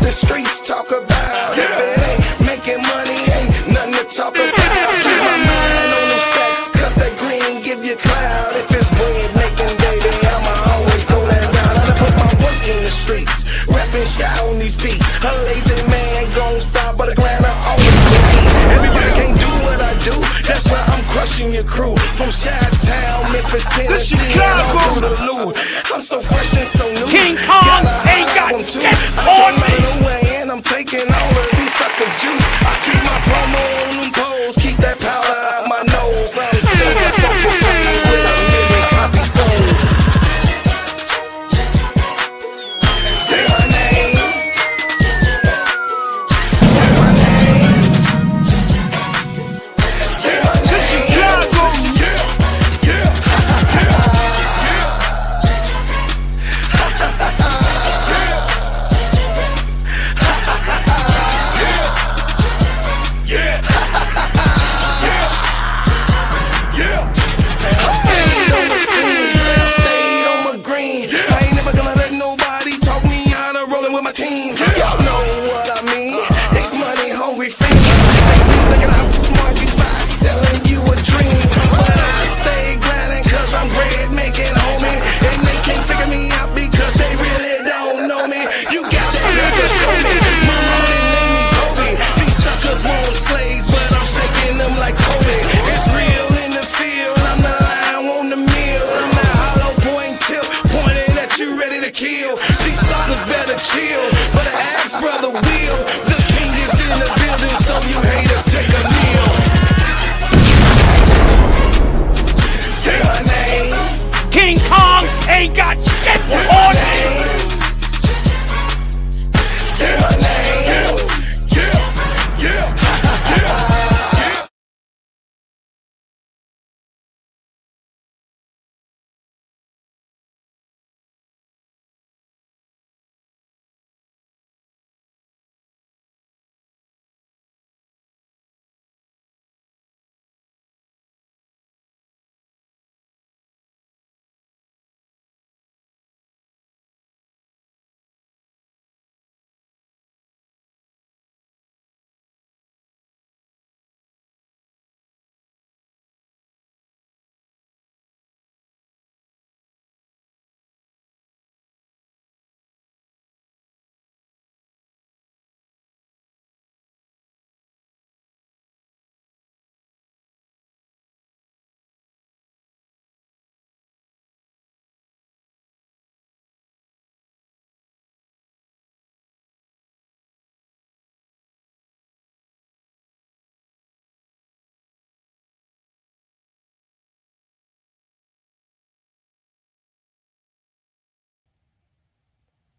The streets talk about. If it ain't making money, ain't nothing to talk about. Keep my mind on them stacks, cause that green give you cloud. If it's bread making, baby, I'ma always throw that down. I done put my work in the streets, rapping shot on these beats. A lazy man gon' stop, but a grinder always gon' eat. Everybody can't do what I do, that's why I'm crushing your crew. From Chi-Town, Memphis, Tennessee, and all through the Lou. I'm so fresh and so new. King Kong ain't got shit on me. And I'm taking all of these suckers' juice. I keep my promo on them poles, keep that powder out my nose. I'm still a focus man with a million copies sold. Say my name. What's my name? Say my name. This Chicago. Team. Y'all know what I mean. It's money hungry fiends. They be thinking I'm smart, you by selling you a dream. But I stay grinding cause I'm bread making, homie. And they can't figure me out because they really don't know me. You got that good to show me. My mama didn't name me Toby. These suckers want slaves, but I'm shaking them like Kobe. It's real in the field. I'm the lion on the mill. I'm that hollow point tip pointing at you ready to kill. These suckers better chill. But ask brother Will, the king is in the building, so you haters take a meal. Say my name. King Kong ain't got shit on me. Say my name. Yeah.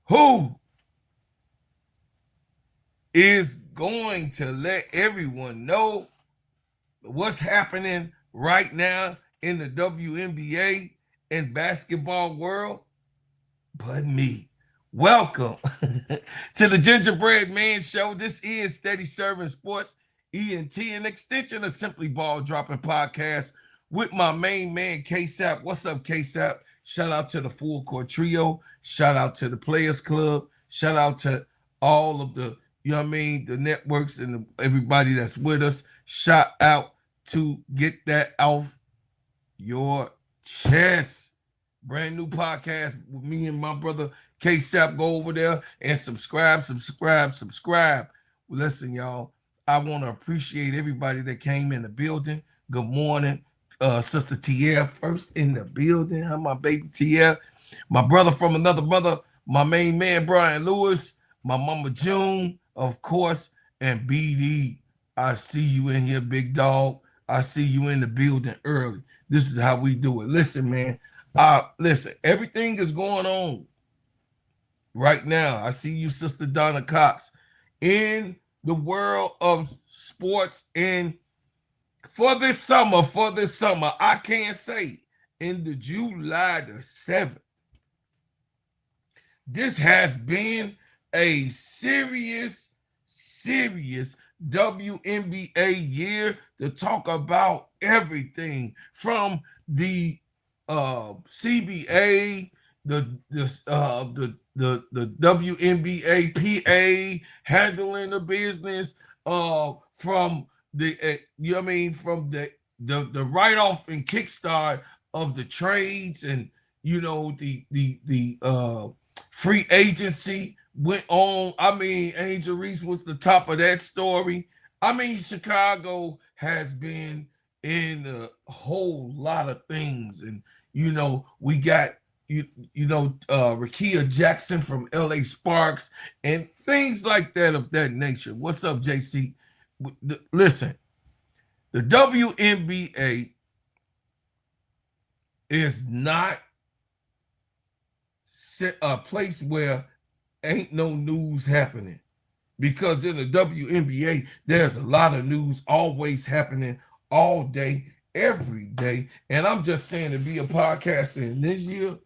Who is going to let everyone know what's happening right now in the WNBA and basketball world but me? Welcome to the Gingerbread Man Show. This is Steady Serv'n Sports ENT, an extension of Simply Ball Dropping Podcast with my main man, K-Sap. What's up, K-Sap? Shout out to the Full Court Trio. Shout out to the Players Club. Shout out to all of the, you know what I mean, the networks and everybody that's with us. Shout out to Get That Off Your Chest. Brand new podcast with me and my brother K-Sap. Go over there and subscribe. Listen, y'all, I want to appreciate everybody that came in the building. Good morning. Sister TF first in the building. How my baby TF? My brother from another mother, my main man Brian Lewis, my mama June, of course, and BD. I see you in here, big dog. I see you in the building early. This is how we do it. Listen, man. Listen, everything is going on right now. I see you, Sister Donna Cox, in the world of sports. And for this summer, I can't say in the July the 7th, This has been a serious WNBA year to talk about everything from the CBA, the WNBA PA handling the business, from the you know what I mean, from the write off and kickstart of the trades, and you know the free agency went on. I mean, Angel Reese was the top of that story. I mean, Chicago has been in a whole lot of things, and you know, we got Rakia Jackson from LA Sparks and things like that of that nature. What's up, JC? Listen, the WNBA is not a place where ain't no news happening, because in the WNBA there's a lot of news always happening all day, every day. And I'm just saying, to be a podcaster in this year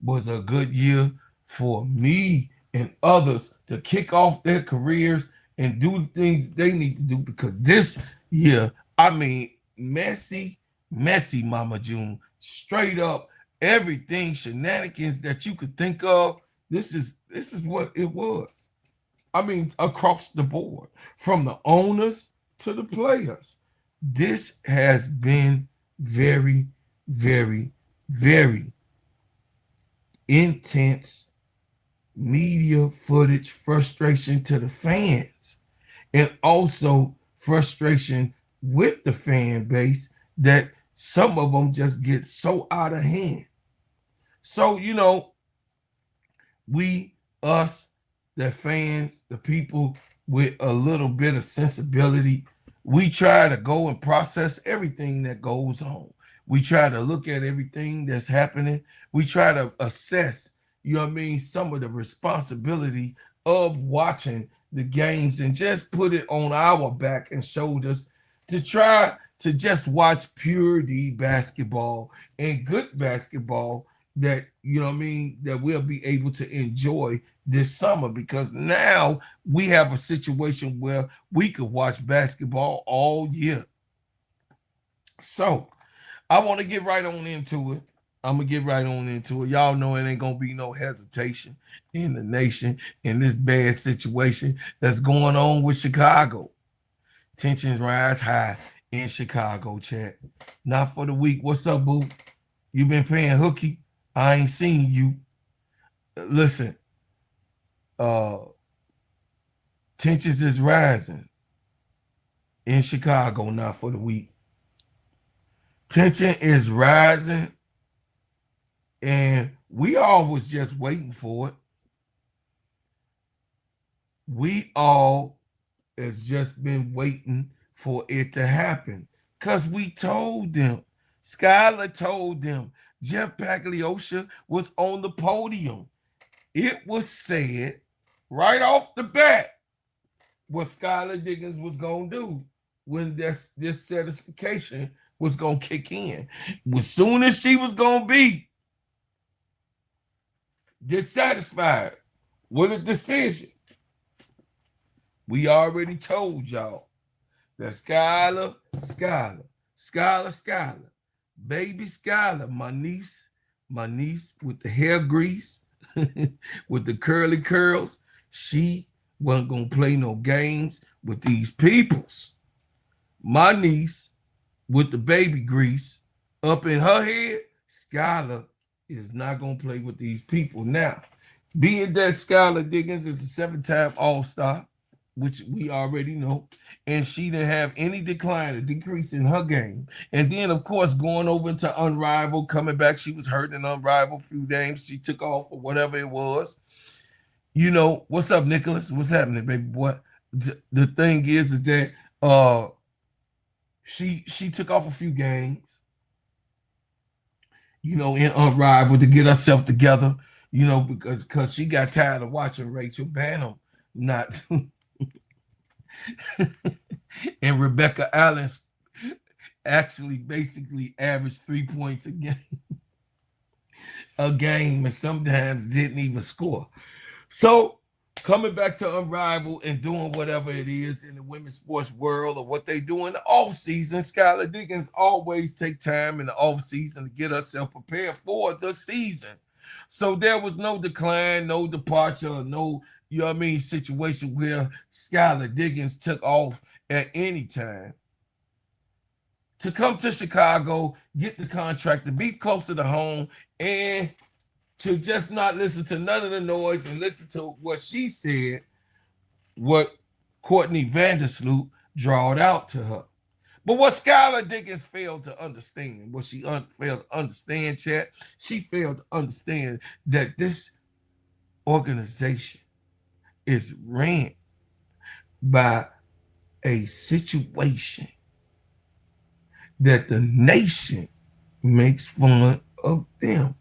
was a good year for me and others to kick off their careers and do the things they need to do, because this year, I mean, messy, Mama June, straight up everything, shenanigans that you could think of. This is what it was. I mean, across the board, from the owners to the players. This has been very, very, very intense media footage, frustration to the fans, and also frustration with the fan base that some of them just get so out of hand. So, you know, us, the fans, the people with a little bit of sensibility, we try to go and process everything that goes on. We try to look at everything that's happening. We try to assess, you know what I mean, some of the responsibility of watching the games and just put it on our back and shoulders to try to just watch pure D basketball and good basketball that, you know what I mean, that we'll be able to enjoy this summer, because now we have a situation where we could watch basketball all year. So I want to get right on into it. I'm gonna get right on into it. Y'all know it ain't gonna be no hesitation in the nation in this bad situation that's going on with Chicago. Tensions rise high in Chicago, chat. Not for the week. What's up, boo? You been playing hooky? I ain't seen you. Listen, tensions is rising in Chicago. Not for the week. Tension is rising, and we all was just waiting for it. We all has just been waiting for it to happen, because we told them. Skylar told them. Jeff Pagliosha was on the podium. It was said right off the bat what Skylar Diggins was going to do when this satisfaction was going to kick in. As soon as she was going to be dissatisfied with a decision, we already told y'all that Skylar, baby Skylar, my niece with the hair grease, with the curly curls, she wasn't gonna play no games with these peoples. My niece with the baby grease up in her head, Skylar is not gonna play with these people. Now, being that Skylar Diggins is a 7-time All-Star, which we already know, and she didn't have any decline or decrease in her game. And then, of course, going over into Unrivaled, coming back, she was hurt in Unrivaled, few games. She took off or whatever it was. You know, what's up, Nicholas? What's happening, baby boy? The thing is that she took off a few games, you know, in Unrivaled to get herself together, you know, because she got tired of watching Rachel Banham not and Rebecca Allen actually basically averaged 3 points a game, and sometimes didn't even score. So coming back to Unrivaled and doing whatever it is in the women's sports world or what they do in the off season, Skylar Diggins always take time in the off season to get herself prepared for the season. So there was no decline, no departure, no, you know what I mean, situation where Skylar Diggins took off at any time to come to Chicago, get the contract, to be closer to home, and to just not listen to none of the noise and listen to what she said, what Courtney Vandersloot drawed out to her. But what Skylar Diggins failed to understand, what she failed to understand, chat, she failed to understand that this organization is ran by a situation that the nation makes fun of them.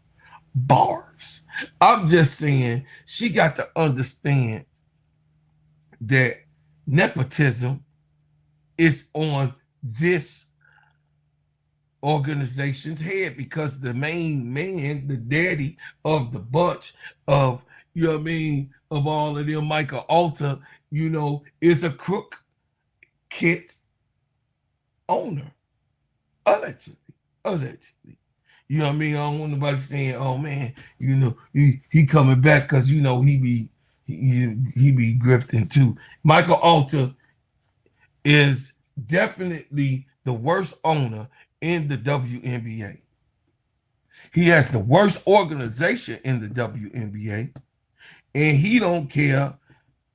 Bars. I'm just saying she got to understand that nepotism is on this organization's head because the main man, the daddy of the bunch of, you know what I mean, of all of them, Michael Alter, you know, is a crook kit owner. Allegedly. You know what I mean? I don't want nobody saying, "Oh man, you know, he coming back because you know he be grifting too." Michael Alter is definitely the worst owner in the WNBA. He has the worst organization in the WNBA, and he don't care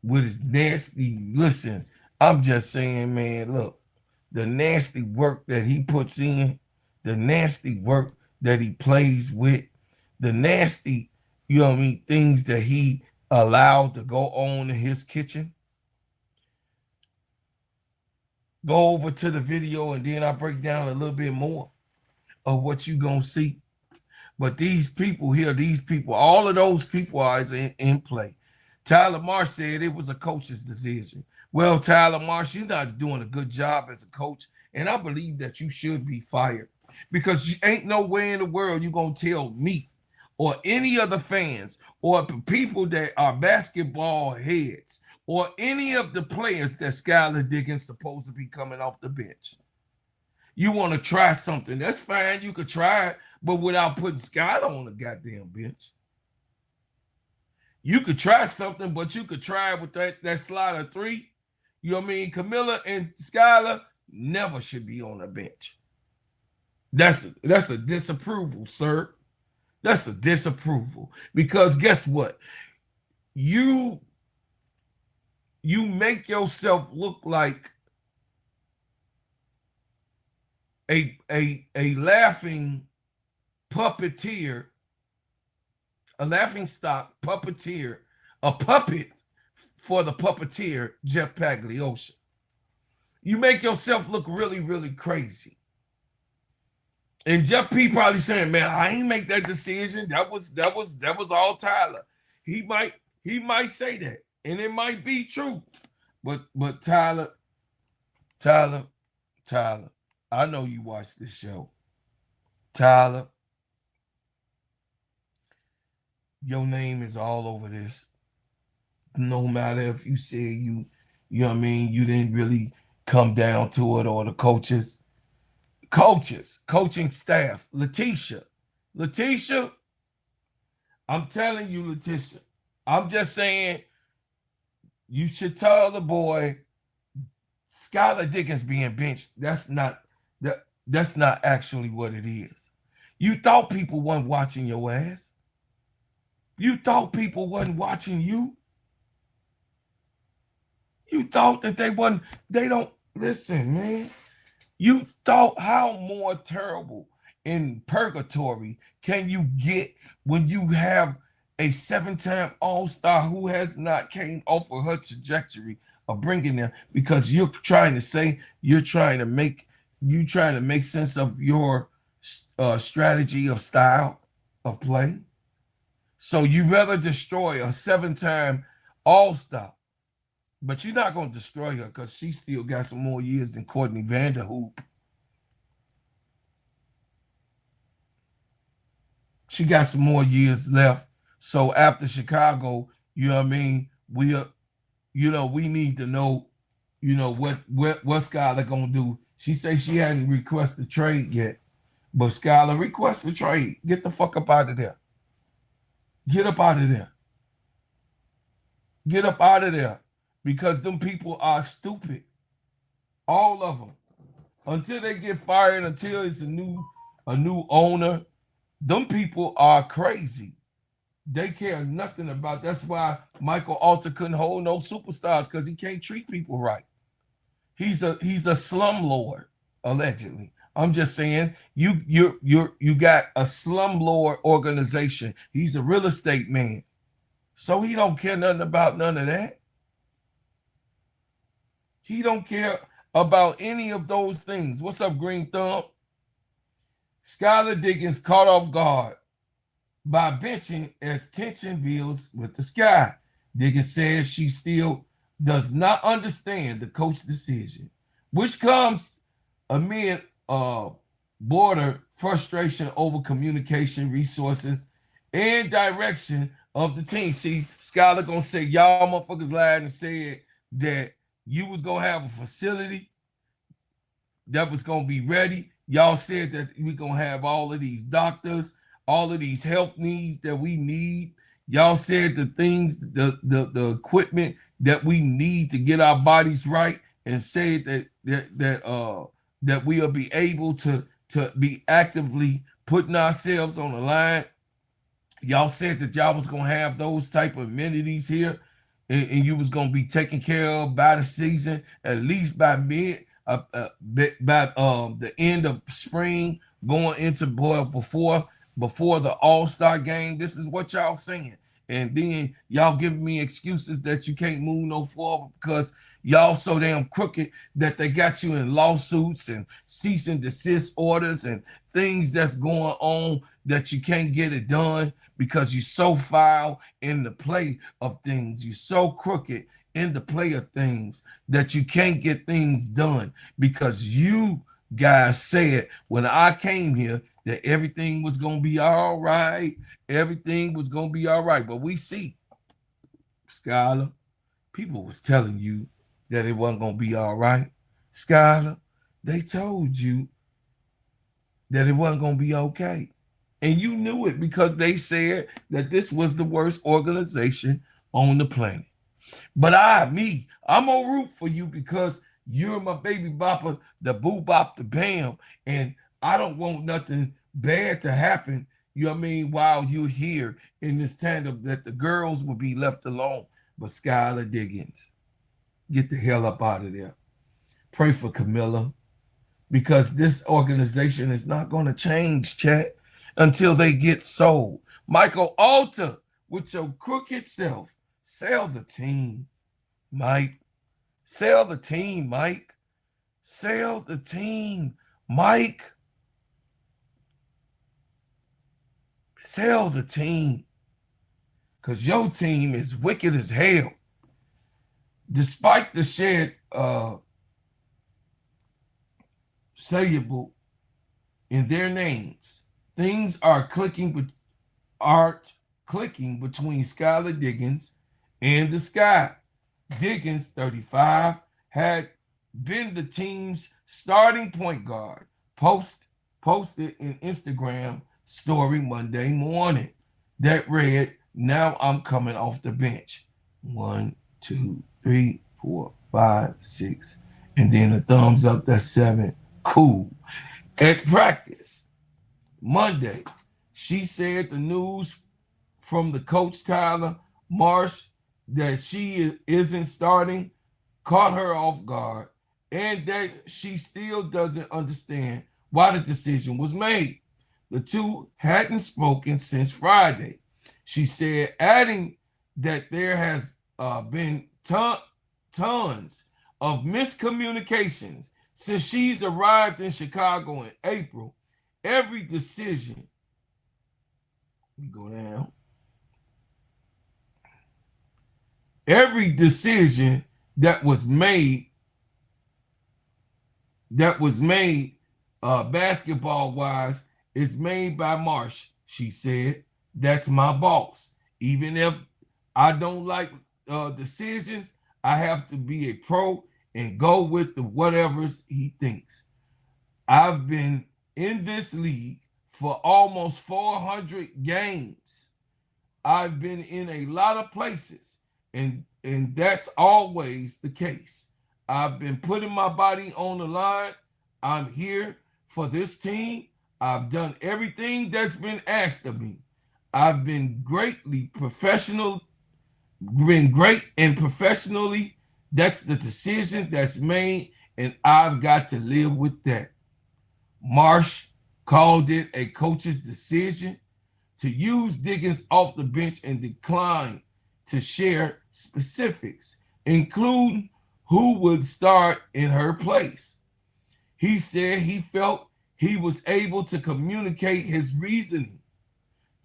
with his nasty. Listen, I'm just saying, man. Look, the nasty work that he puts in, the nasty work that he plays with, the nasty, you know what I mean, things that he allowed to go on in his kitchen. Go over to the video and then I break down a little bit more of what you gonna see. But these people here, all of those people are in play. Tyler Marsh said it was a coach's decision. Well, Tyler Marsh, you're not doing a good job as a coach, and I believe that you should be fired. Because you ain't no way in the world you're going to tell me or any other fans or people that are basketball heads or any of the players that Skylar Diggins supposed to be coming off the bench. You want to try something, that's fine. You could try it, but without putting Skylar on the goddamn bench. You could try something, but you could try it with that slider three. You know what I mean? Camilla and Skylar never should be on the bench. That's a disapproval, sir. That's a disapproval. Because guess what? You make yourself look like a laughing puppeteer, a laughing stock puppeteer, a puppet for the puppeteer, Jeff Pagliosha. You make yourself look really, really crazy. And Jeff P probably saying, "Man, I ain't make that decision. That was all Tyler." He might say that, and it might be true. But Tyler, I know you watch this show. Tyler, your name is all over this. No matter if you say you know what I mean, you didn't really come down to it, or the coaches, coaching staff, Letitia, I'm telling you, Letitia, I'm just saying you should tell the boy Skylar Diggins being benched. That's not actually what it is. You thought people weren't watching your ass. You thought people wasn't watching you. You thought that they don't listen, man. You thought how more terrible in purgatory can you get when you have a 7-time All-Star who has not came off of her trajectory of bringing them, because you're trying to make sense of your strategy of style of play. So you rather destroy a 7-time All-Star, but you're not going to destroy her because she still got some more years than Courtney Vanderhoop. She got some more years left. So after Chicago, You know what I mean? We are, we need to know, what Skylar gonna do. She say she hasn't requested trade yet, but Skylar request a trade. Get the fuck up out of there. Get up out of there. Get up out of there, because them people are stupid. All of them. Until they get fired, until it's a new owner, them people are crazy. They care nothing about. That's why Michael Alter couldn't hold no superstars, because he can't treat people right. He's a slumlord, allegedly. I'm just saying, you got a slumlord organization. He's a real estate man, so he don't care nothing about none of that. He don't care about any of those things. What's up, Green Thumb? Skylar Diggins caught off guard by benching as tension builds with the Sky. Diggins says she still does not understand the coach's decision, which comes amid border frustration over communication, resources, and direction of the team. See, Skylar gonna say, y'all motherfuckers lied and said that you was gonna have a facility that was gonna be ready. Y'all said that we gonna have all of these doctors, all of these health needs that we need. Y'all said the things, the equipment that we need to get our bodies right, and say that we'll be able to be actively putting ourselves on the line. Y'all said that y'all was gonna have those type of amenities here, and you was gonna be taken care of by the season, at least by the end of spring, going into before the All-Star game. This is what y'all saying, and then y'all giving me excuses that you can't move no forward because y'all so damn crooked that they got you in lawsuits and cease and desist orders and things that's going on that you can't get it done because you so foul in the play of things. You so crooked in the play of things that you can't get things done because you guys said when I came here that everything was going to be all right. Everything was going to be all right. But we see, Skylar, people was telling you that it wasn't going to be all right. Skylar, they told you that it wasn't going to be okay. And you knew it because they said that this was the worst organization on the planet. But I'm going to root for you because you're my baby bopper, the boo bop, the bam. And I don't want nothing bad to happen, you know what I mean, while you're here in this tandem, that the girls will be left alone. But Skylar Diggins, get the hell up out of there. Pray for Camilla, because this organization is not going to change, chat, until they get sold. Michael Alter, with your crooked self, sell the team, Mike. Sell the team, Mike. Sell the team, Mike. Sell the team, because your team is wicked as hell. Despite the shared syllable in their names, things are clicking between Skylar Diggins and the Sky. Diggins, 35, had been the team's starting point guard. Posted an Instagram story Monday morning that read, "Now I'm coming off the bench." 1, 2, 3, 4, 5, 6, and then a thumbs up. That's 7. Cool. At practice Monday, she said the news from the coach Tyler Marsh that she isn't starting caught her off guard, and that she still doesn't understand why the decision was made. The two hadn't spoken since Friday. She said, adding that there has been tons of miscommunications since she's arrived in Chicago in April. Every decision, let me go down. Every decision that was made basketball-wise is made by Marsh. She said, "That's my boss. Even if I don't like decisions. I have to be a pro and go with the whatever's he thinks. I've been in this league for almost 400 games. I've been in a lot of places, and that's always the case. I've been putting my body on the line. I'm here for this team. I've done everything that's been asked of me. I've been great and professionally. That's the decision that's made, and I've got to live with that. Marsh called it a coach's decision to use Diggins off the bench and declined to share specifics, including who would start in her place. He said he felt he was able to communicate his reasoning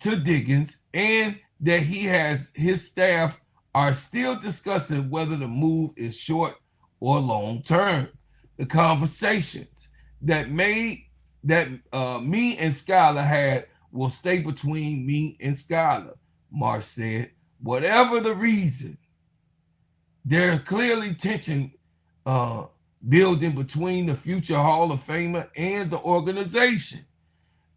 to Diggins and that his staff are still discussing whether the move is short or long term. The conversations that me and Skylar had will stay between me and Skylar, Marsh said. Whatever the reason, there's clearly tension building between the future Hall of Famer and the organization.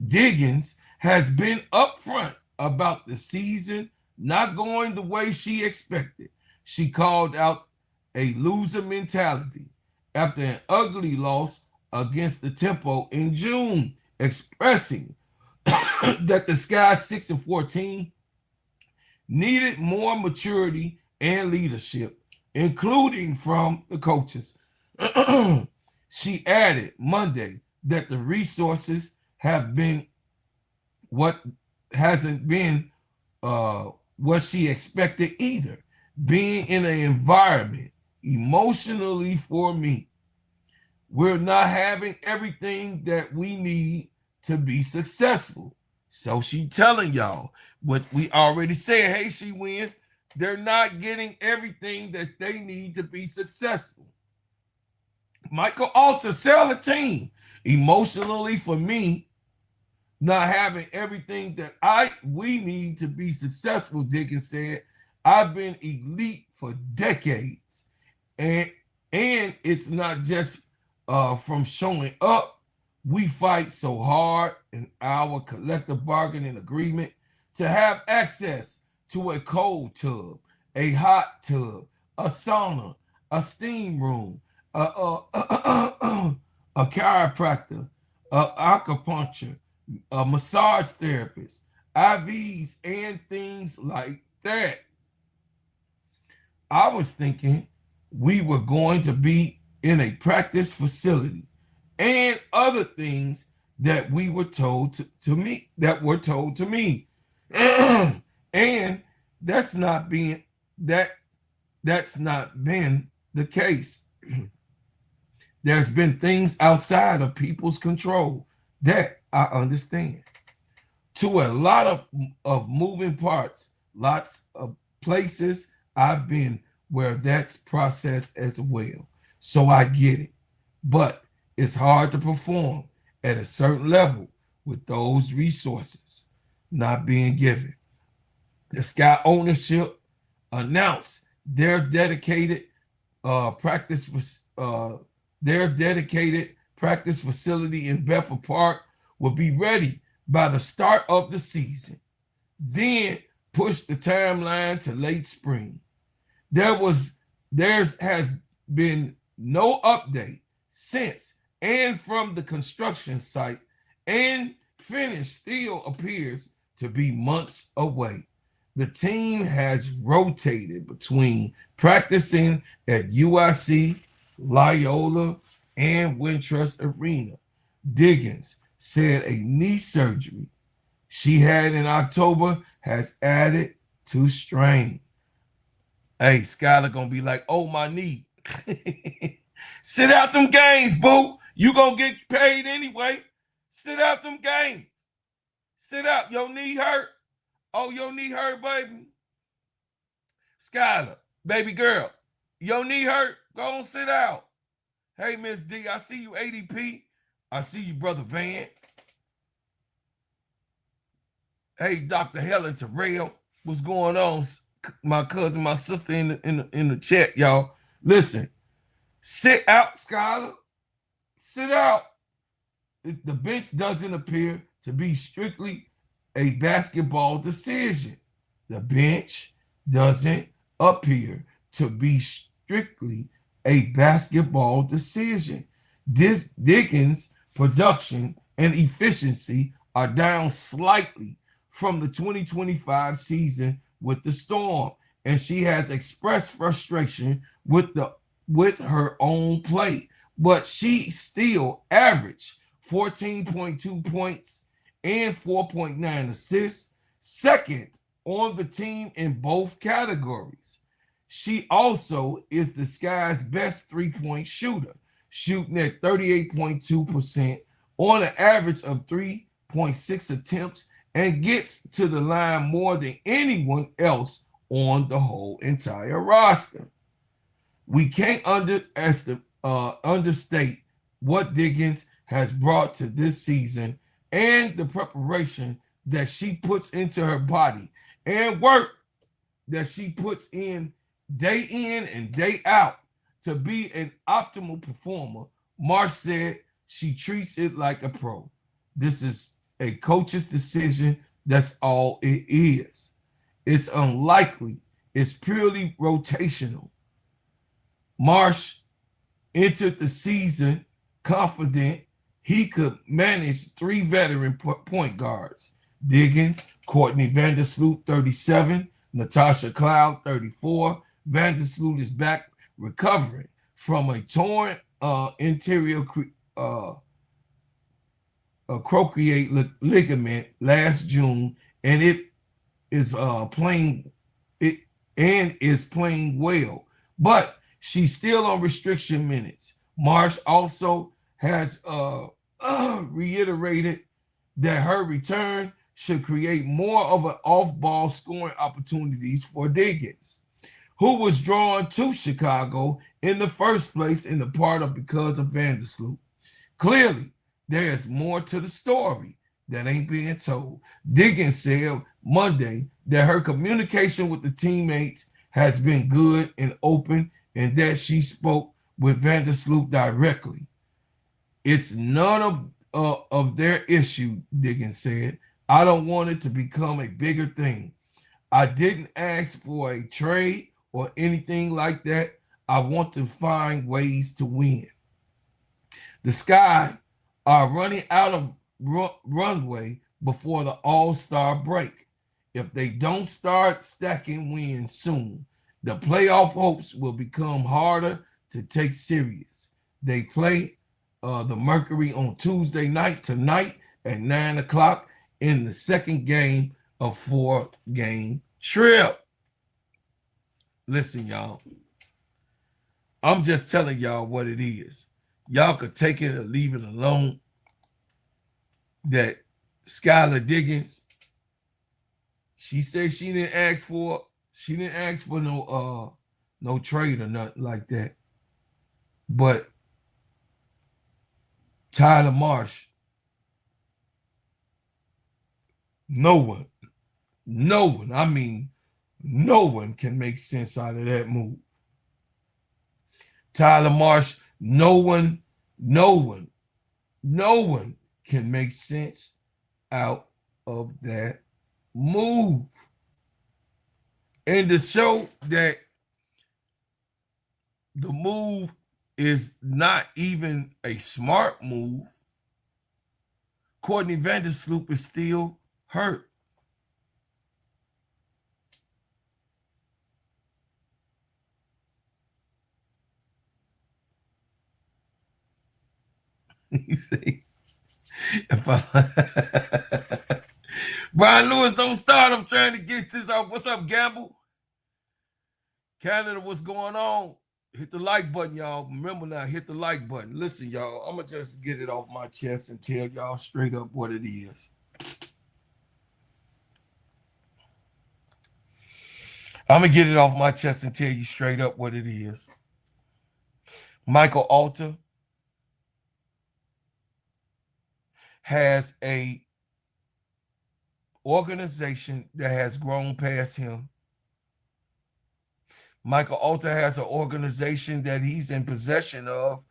Diggins has been upfront about the season not going the way she expected. She called out a loser mentality after an ugly loss against the Tempo in June, expressing that the Sky 6-14 needed more maturity and leadership, including from the coaches. She added Monday that the resources have been what hasn't been what she expected either. Being in an environment emotionally for me, we're not having everything that we need to be successful. So she telling y'all what we already said. Hey, she wins. They're not getting everything that they need to be successful. Michael Alter, sell the team. Emotionally for me, not having everything that we need to be successful, Dickens said. I've been elite for decades. And it's not just from showing up. We fight so hard in our collective bargaining agreement to have access to a cold tub, a hot tub, a sauna, a steam room, a chiropractor, acupuncture, a massage therapist, IVs, and things like that. I was thinking we were going to be in a practice facility and other things that we were told to me. And that's not been the case. There's been things outside of people's control that I understand. To a lot of moving parts, lots of places I've been where that's processed as well. So I get it. But it's hard to perform at a certain level with those resources not being given. The Sky ownership announced their dedicated practice facility in Bedford Park will be ready by the start of the season. Then push the timeline to late spring. There has been no update since and from the construction site, and finish still appears to be months away. The team has rotated between practicing at UIC, Loyola, and Wintrust Arena. Diggins said a knee surgery she had in October has added to strain. Hey, Skylar gonna be like, oh, my knee. Sit out them games, boo. You gonna get paid anyway. Sit out them games. Sit out. Your knee hurt. Oh, your knee hurt, baby. Skylar, baby girl, your knee hurt. Go on, sit out. Hey, Miss D, I see you, ADP. I see you, Brother Van. Hey, Dr. Helen Terrell, what's going on? my cousin, my sister in the chat, y'all. Listen, sit out, Skylar. Sit out. The bench doesn't appear to be strictly a basketball decision. The bench doesn't appear to be strictly a basketball decision. This Diggins' production and efficiency are down slightly from the 2025 season with the Storm, and she has expressed frustration with her own play, but she still averaged 14.2 points and 4.9 assists, second on the team in both categories. She also is the Sky's best three-point shooter, shooting at 38.2% on an average of 3.6 attempts and gets to the line more than anyone else on the whole entire roster. We can't understate what Diggins has brought to this season and the preparation that she puts into her body and work that she puts in and day out to be an optimal performer. Marsh said she treats it like a pro. This is a coach's decision. That's all it is. It's unlikely. It's purely rotational. Marsh entered the season confident he could manage three veteran point guards: Diggins, Courtney Vandersloot, 37, Natasha Cloud, 34. Vandersloot is back recovering from a torn interior cruciate ligament last June, and it is playing well, but she's still on restriction minutes. Marsh also has reiterated that her return should create more of an off-ball scoring opportunities for Diggins, who was drawn to Chicago in the first place in the part of because of Vandersloot. Clearly, there is more to the story that ain't being told. Diggins said Monday that her communication with the teammates has been good and open, and that she spoke with Vandersloot directly. It's none of their issue, Diggins said. I don't want it to become a bigger thing. I didn't ask for a trade or anything like that. I want to find ways to win. The Sky are running out of runway before the All-Star break. If they don't start stacking wins soon, the playoff hopes will become harder to take serious. They play the Mercury on Tuesday night tonight at 9 o'clock in the second game of 4-game trip. Listen, y'all. I'm just telling y'all what it is. Y'all could take it or leave it alone. That Skylar Diggins, she said she didn't ask for no trade or nothing like that. But Tyler Marsh, no one, I mean, no one can make sense out of that move. Tyler Marsh, no one can make sense out of that move. And to show that the move is not even a smart move, Courtney Vandersloot is still hurt. You see, if Brian Lewis, don't start. I'm trying to get this out. What's up, Gamble? Canada, what's going on? Hit the like button, y'all. Remember now, hit the like button. Listen, y'all, I'm going to just get it off my chest and tell y'all straight up what it is. I'm going to get it off my chest and tell you straight up what it is. Michael Alter has a organization that has grown past him Michael Alter has an organization that he's in possession of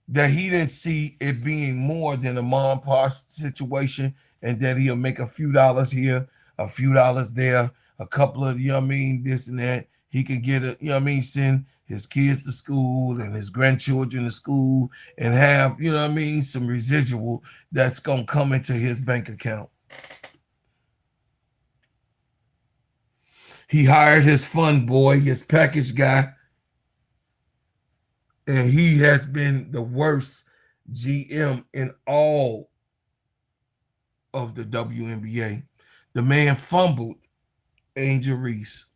that he didn't see it being more than a mom and pop situation, and that he'll make a few dollars here, a few dollars there, a couple of, you know what I mean, this and that. He can get a, you know what I mean, send his kids to school and his grandchildren to school and have, you know what I mean, some residual that's going to come into his bank account. He hired his fund boy, his package guy, and he has been the worst GM in all of the WNBA. The man fumbled Angel Reese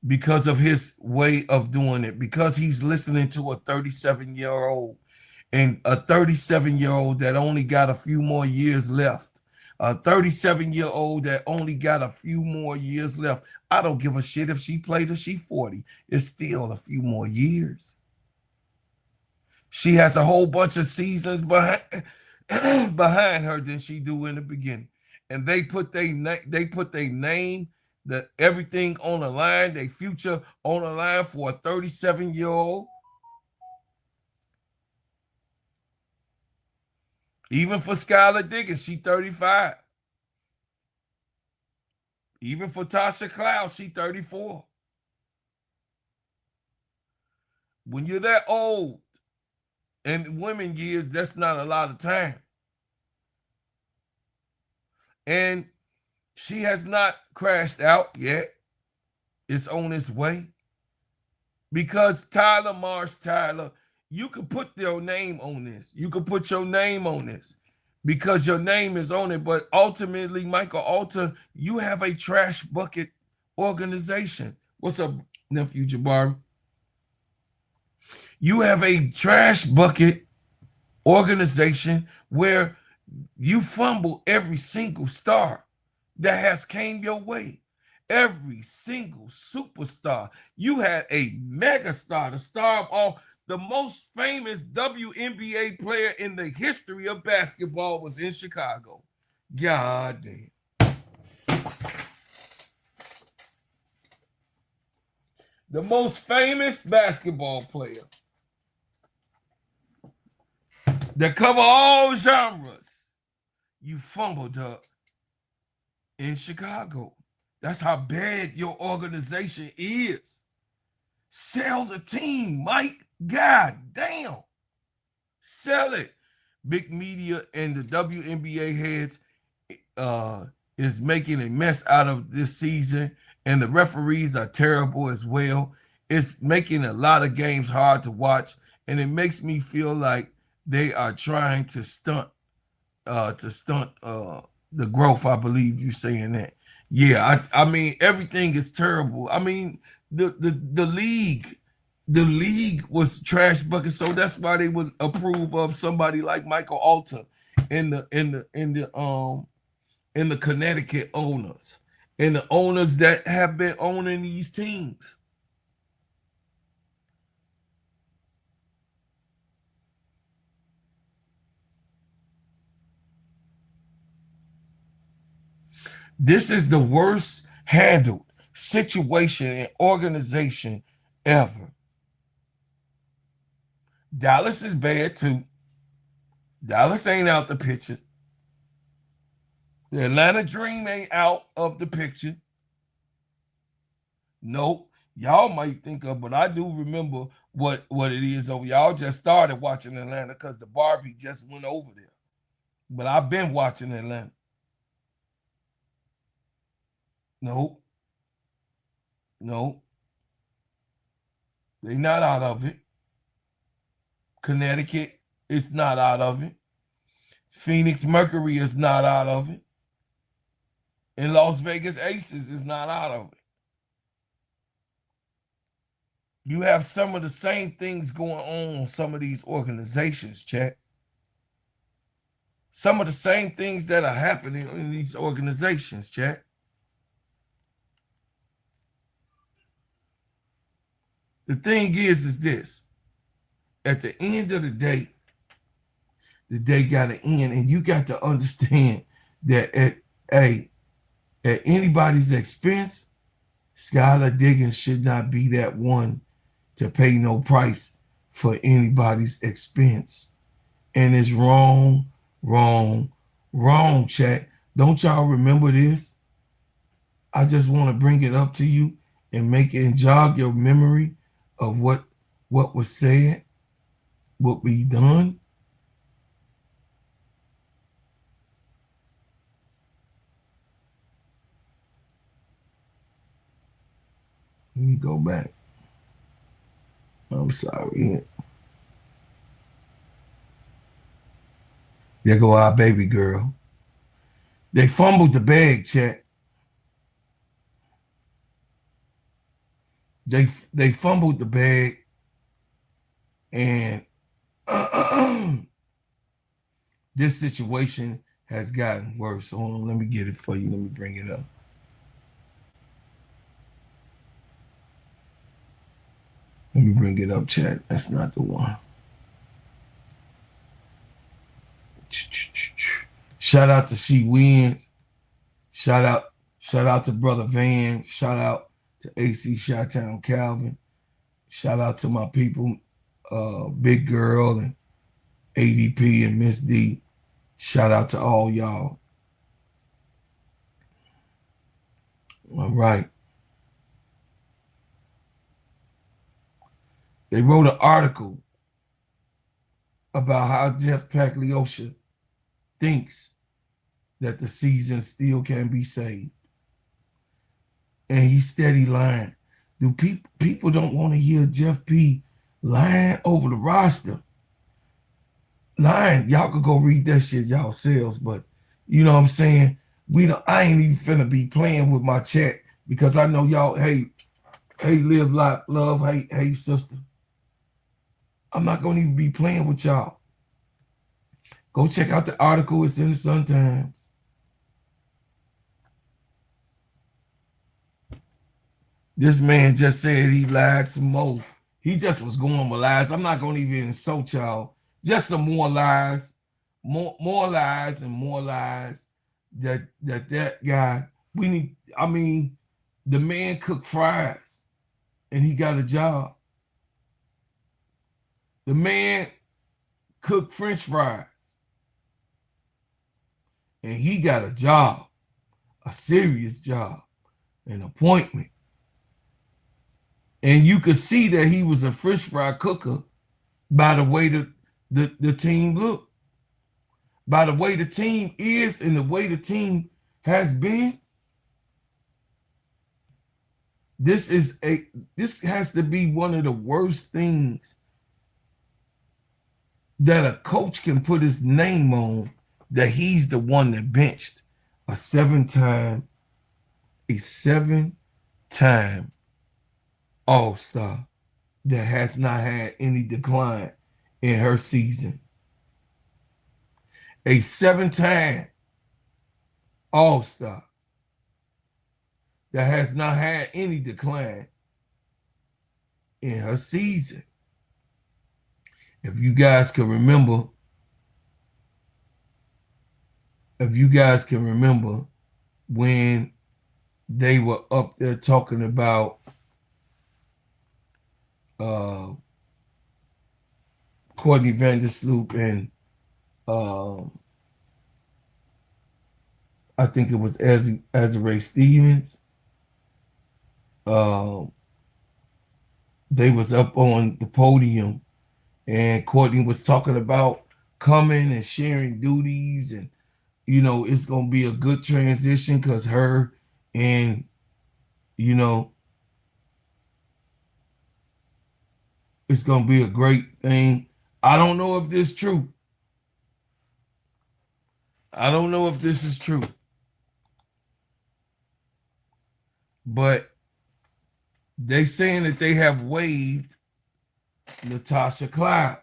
because of his way of doing it, because he's listening to a 37-year-old and a 37-year-old that only got a few more years left. A 37-year-old that only got a few more years left. I don't give a shit if she played or she 40. It's still a few more years. She has a whole bunch of seasons behind her than she do in the beginning. And they put their name, the everything on the line, their future on the line for a 37-year-old. Even for Skylar Diggins, she 35. Even for Tasha Cloud, she 34. When you're that old, and women years, that's not a lot of time. And she has not crashed out yet. It's on its way. Because Tyler Marsh, you could put your name on this. You could put your name on this because your name is on it. But ultimately, Michael Alter, you have a trash bucket organization. What's up, nephew Jabari? You have a trash bucket organization where you fumble every single star that has came your way. Every single superstar. You had a mega star, the star of all. The most famous WNBA player in the history of basketball was in Chicago. God damn. The most famous basketball player that cover all genres, you fumbled up in Chicago. That's how bad your organization is. Sell the team, Mike. God damn. Sell it. Big media and the WNBA heads is making a mess out of this season, and the referees are terrible as well. It's making a lot of games hard to watch, and it makes me feel like they are trying to stunt the growth. I believe you saying that. Yeah, I mean everything is terrible. I mean the league was trash bucket, so that's why they would approve of somebody like Michael Alter in the Connecticut owners and the owners that have been owning these teams. This is the worst handled situation and organization ever. Dallas is bad too. Dallas ain't out the picture. The Atlanta Dream ain't out of the picture. Nope. Y'all might think of, but I do remember what it is over. Y'all just started watching Atlanta because the Barbie just went over there. But I've been watching Atlanta. Nope. Nope. They're not out of it. Connecticut is not out of it. Phoenix Mercury is not out of it. And Las Vegas Aces is not out of it. You have some of the same things going on some of these organizations, chat. Some of the same things that are happening in these organizations, chat. The thing is this. At the end of the day got to end, and you got to understand that at anybody's expense, Skylar Diggins should not be that one to pay no price for anybody's expense. And it's wrong, wrong, wrong, chat. Don't y'all remember this? I just want to bring it up to you and make it and jog your memory of what was said, what we done. Let me go back. I'm sorry. There go our baby girl. They fumbled the bag, chat. They fumbled the bag, and this situation has gotten worse. Hold on, let me get it for you. Let me bring it up. Let me bring it up, chat. That's not the one. Shout out to She Wins. Shout out to Brother Van. Shout out to AC Chi-Town Calvin. Shout out to my people, Big Girl and ADP and Miss D. Shout out to all y'all. All right. They wrote an article about how Jeff Pagliosha thinks that the season still can be saved. And he's steady lying. Do people don't want to hear Jeff P lying over the roster? Lying. Y'all could go read that shit yourselves, but you know what I'm saying? I ain't even finna be playing with my chat because I know y'all, hey, live, love, hey, sister. I'm not gonna even be playing with y'all. Go check out the article. It's in the Sun Times. This man just said he lied some more. He just was going with lies. I'm not going to even insult y'all. Just some more lies. More lies and more lies that guy, the man cooked fries and he got a job. The man cooked French fries and he got a job, a serious job, an appointment. And you could see that he was a French fry cooker by the way the team looked, by the way the team is and the way the team has been. This has to be one of the worst things that a coach can put his name on, that he's the one that benched a seven-time All-Star that has not had any decline in her season. A 7-time All-Star that has not had any decline in her season. If you guys can remember, when they were up there talking about Courtney Vandersloot and I think it was Azurá Stevens. They was up on the podium and Courtney was talking about coming and sharing duties, and it's gonna be a good transition because her and it's gonna be a great thing. I don't know if this is true. But they saying that they have waived Natasha Cloud.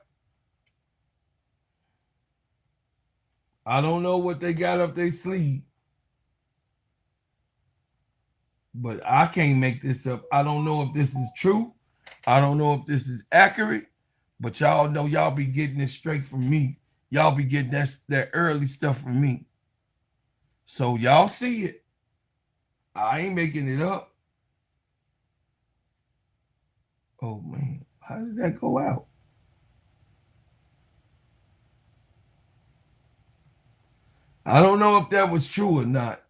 I don't know what they got up their sleeve, but I can't make this up. I don't know if this is true. I don't know if this is accurate, but y'all know y'all be getting this straight from me. Y'all be getting that early stuff from me. So y'all see it. I ain't making it up. Oh man, how did that go out? I don't know if that was true or not.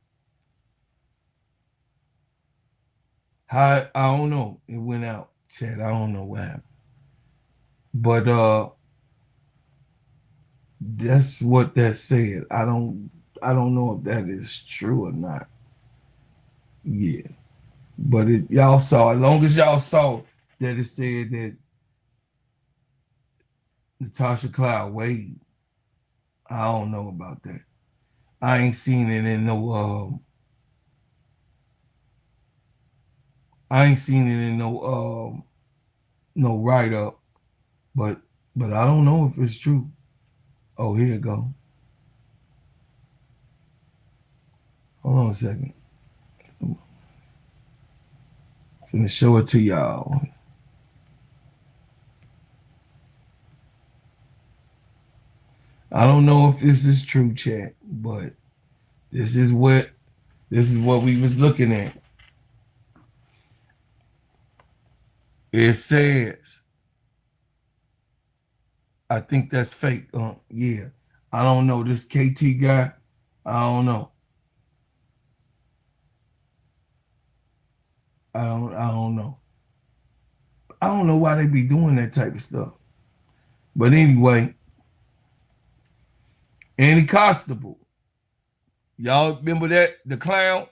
I don't know. It went out, Chad. I don't know what happened. But that's what that said. I don't know if that is true or not. Yeah. But y'all saw, as long as y'all saw that it said that Natasha Cloud Wade, I don't know about that. I ain't seen it in no write up, but I don't know if it's true. Oh, here it go. Hold on a second. I'm finna show it to y'all. I don't know if this is true, chat, but this is what we was looking at. It says, I think that's fake. Yeah. I don't know. This KT guy, I don't know. I don't know. I don't know why they be doing that type of stuff. But anyway, Annie Constable. Y'all remember that? The clown?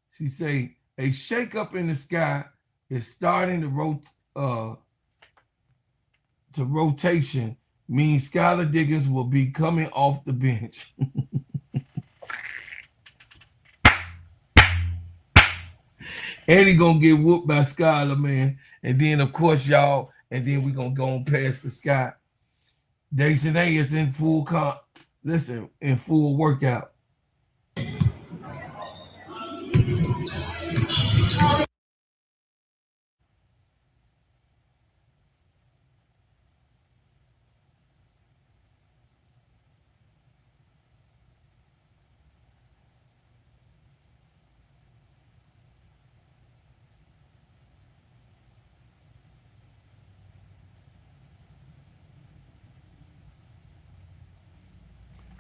She say, a shakeup in the sky is starting to rotation, means Skylar Diggins will be coming off the bench. And he gonna get whooped by Skylar, man. And then, of course, y'all, and then we gonna go on past the sky. Dejanay is in full in full workout.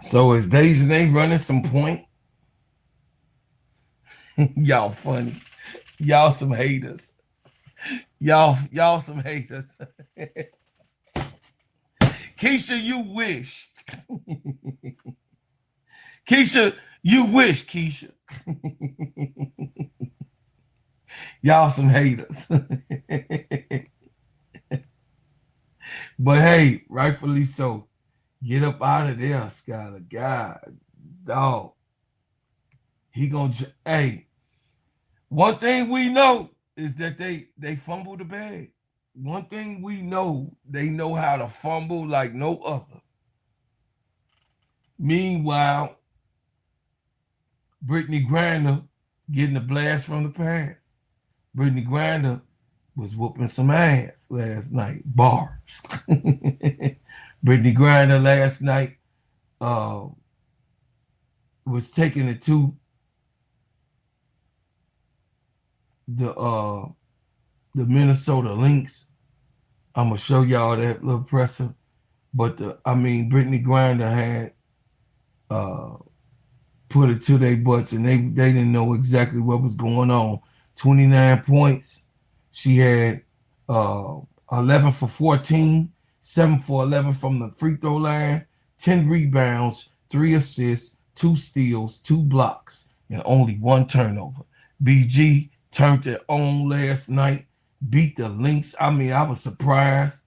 So is Dejanay running some point? Y'all funny. Y'all some haters. Y'all some haters. Keisha, you wish. Keisha, you wish, Keisha. Y'all some haters. But hey, rightfully so. Get up out of there, Skylar. God, dog. He gonna, hey, one thing we know is that they fumble the bag. One thing we know, they know how to fumble like no other. Meanwhile, Brittney Griner getting a blast from the past. Brittney Griner was whooping some ass last night. Bars. Brittney Griner last night was taking it to the Minnesota Lynx. I'm gonna show y'all that little presser. But Brittney Griner had put it to their butts, and they didn't know exactly what was going on. 29 points. She had 11 for 14, 7 for 11 from the free throw line, 10 rebounds, 3 assists, 2 steals, 2 blocks, and only 1 turnover. BG turned it on last night, beat the Lynx. I was surprised.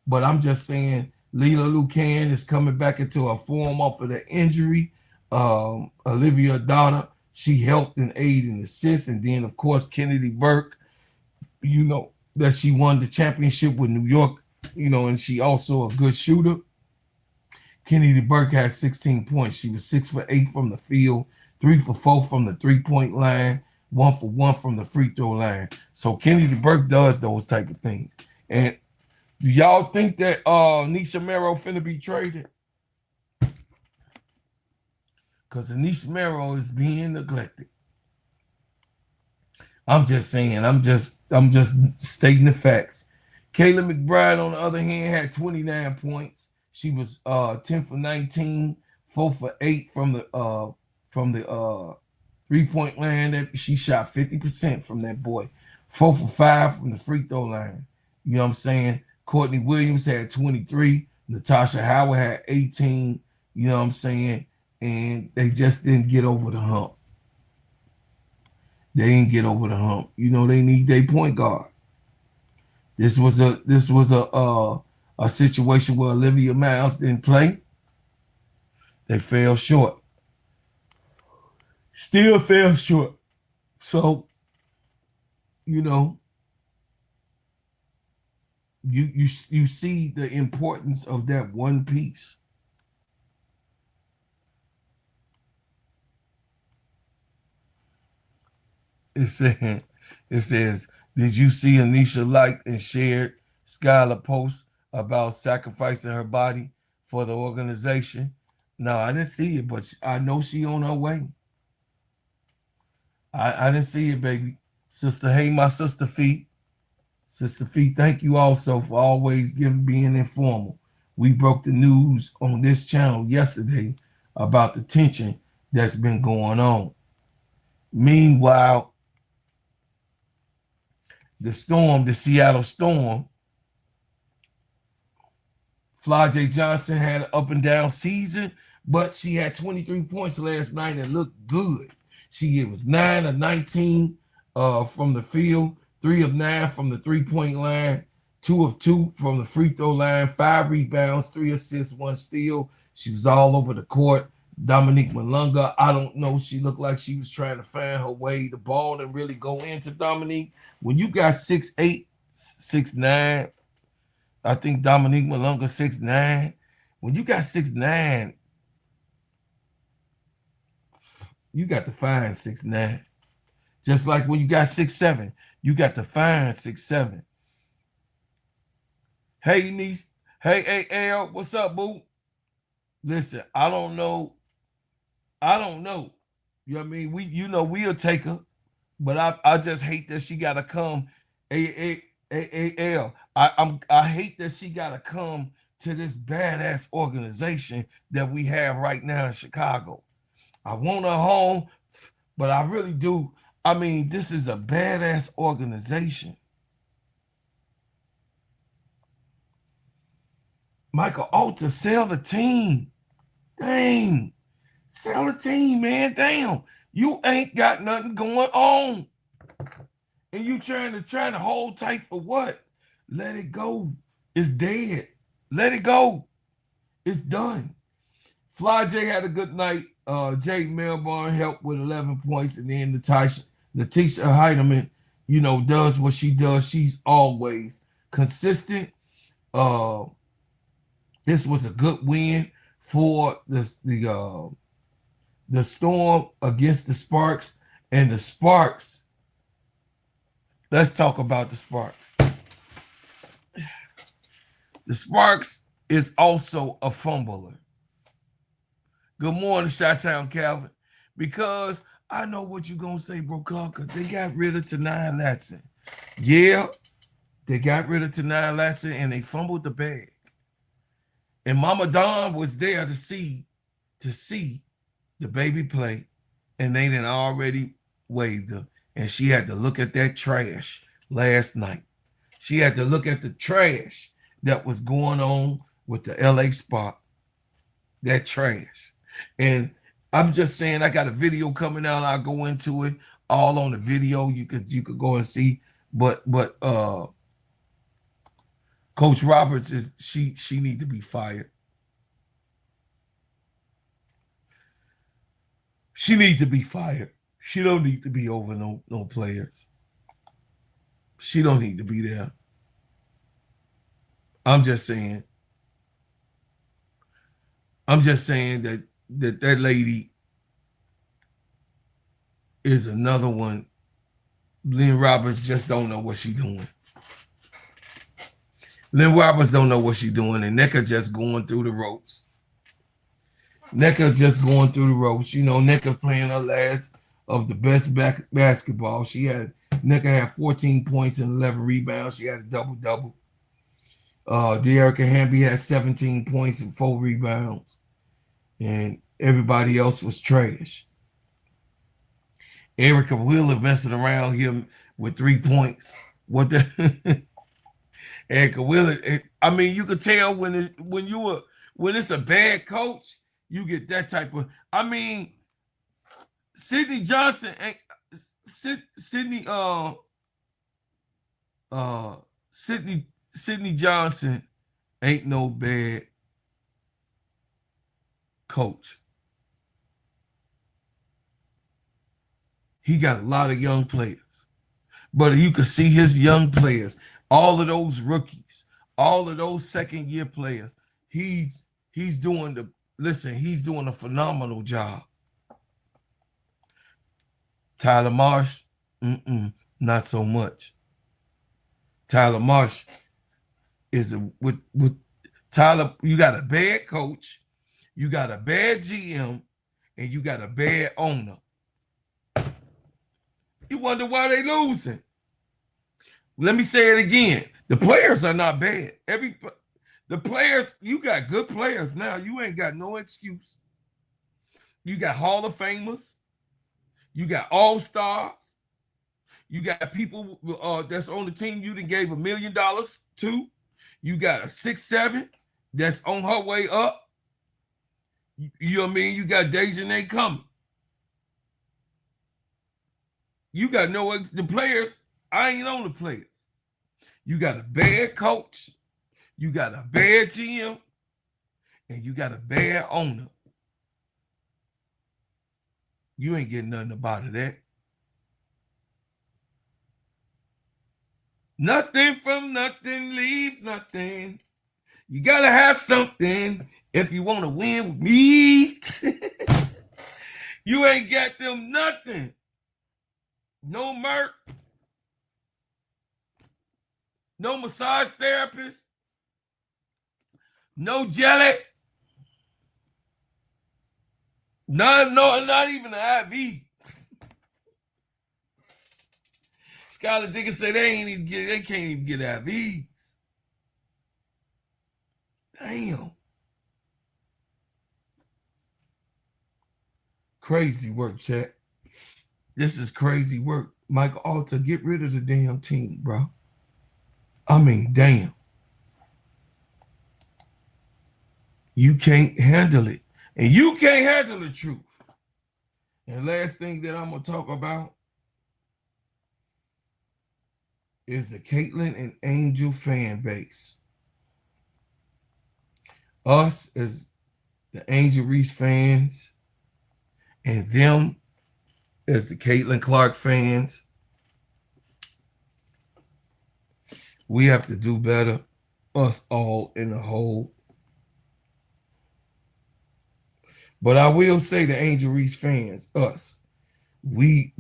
But I'm just saying, Leila Lucan is coming back into her form off of the injury. Olivia Donna, she helped and aided and assist. And then, of course, Kennedy Burke, that she won the championship with New York, and she also a good shooter. Kennedy Burke had 16 points. She was 6 for 8 from the field, 3 for 4 from the 3-point line, 1 for 1 from the free throw line. So Kennedy Burke does those type of things. And do y'all think that Nisha Mero finna be traded? Because Anisha Mero is being neglected. I'm just saying. I'm just stating the facts. Kayla McBride, on the other hand, had 29 points. She was 10 for 19, 4 for 8 from the 3-point line. That she shot 50% from that boy. 4 for 5 from the free throw line. You know what I'm saying? Courtney Williams had 23. Natasha Howard had 18. You know what I'm saying? And they just didn't get over the hump. They didn't get over the hump. You know, they need their point guard. This was a situation where Olivia Miles didn't play. They fell short. Still fell short. So, you know, you see the importance of that one piece. It says, did you see Anisha liked and shared Skylar post about sacrificing her body for the organization? No, I didn't see it, but I know she on her way. I didn't see it, baby. Sister, hey, my sister Fee. Sister Fee, thank you also for always being informal. We broke the news on this channel yesterday about the tension that's been going on. Meanwhile, the Seattle Storm, Flau'jae Johnson had an up and down season, but she had 23 points last night and looked good. She was 9 of 19 from the field, 3 of 9 from the 3-point line, 2 of 2 from the free throw line, 5 rebounds, 3 assists, 1 steal. She was all over the court. Dominique Malunga, I don't know. She looked like she was trying to find her way. The ball didn't really go into Dominique. When you got 6'8", 6'9", I think Dominique Malunga 6'9". When you got 6'9", you got to find 6'9". Just like when you got 6'7", you got to find 6'7". Hey, niece. Hey, Al, what's up, boo? Listen, I don't know. You know what I mean? We'll take her, but I just hate that she gotta come. I hate that she gotta come to this badass organization that we have right now in Chicago. I want her home, but I really do. I mean, this is a badass organization. Michael Alter, sell the team. Dang. Sell the team, man. Damn. You ain't got nothing going on. And you trying to hold tight for what? Let it go. It's dead. Let it go. It's done. Flau'jae had a good night. Jake Melbourne helped with 11 points. And then Natisha Heidemann, does what she does. She's always consistent. This was a good win for the Storm against the Sparks. And the Sparks, let's talk about the Sparks. The Sparks is also a fumbler. Good morning, Chi-Town Calvin. Because I know what you're going to say, bro, because they got rid of Tanaya Latson. Yeah, they got rid of Tanaya Latson and they fumbled the bag. And Mama Dawn was there to see the baby play, and they done already waved her. And she had to look at that trash last night. She had to look at the trash that was going on with the LA Spark. That trash. And I'm just saying, I got a video coming out. I'll go into it all on the video. You could go and see. But Coach Roberts she need to be fired. She needs to be fired. She don't need to be over no players. She don't need to be there. I'm just saying that lady is another one. Lynn Roberts just don't know what she's doing. Lynn Roberts don't know what she's doing, and Nneka just going through the ropes. Nneka playing her last of the best basketball. She had Nika had 14 points and 11 rebounds. She had a double-double. De'Arica Hamby had 17 points and 4 rebounds. And everybody else was trash. Erica Wheeler messing around here with 3 points. What the Erica Wheeler, I mean, you could tell when it's a bad coach, you get that type of, I mean, Sydney Johnson Sydney Johnson ain't no bad coach. He got a lot of young players, but you can see his young players, all of those rookies, all of those second-year players. He's doing a phenomenal job. Tyler Marsh, not so much. Tyler Marsh is with Tyler. You got a bad coach, you got a bad GM, and you got a bad owner. You wonder why they losing. Let me say it again. The players are not bad. The players, you got good players now. You ain't got no excuse. You got Hall of Famers. You got all-stars. You got people that's on the team you done gave $1 million to. You got a 6'7" that's on her way up. You know what I mean? You got Dejanay coming. You got the players. I ain't on the players. You got a bad coach. You got a bad GM. And you got a bad owner. You ain't getting nothing about that. Nothing from nothing leaves nothing. You gotta have something if you want to win with me. You ain't got them nothing. No Merc. No massage therapist. No jelly. Not even an IV. Skylar Dickens said they can't even get IVs. Damn. Crazy work, chat. This is crazy work. Michael Alter, get rid of the damn team, bro. I mean, damn. You can't handle it. And you can't handle the truth. And last thing that I'm going to talk about is the Caitlyn and Angel fan base. Us as the Angel Reese fans and them as the Caitlin Clark fans. We have to do better, us all in the whole. But I will say the Angel Reese fans, us, we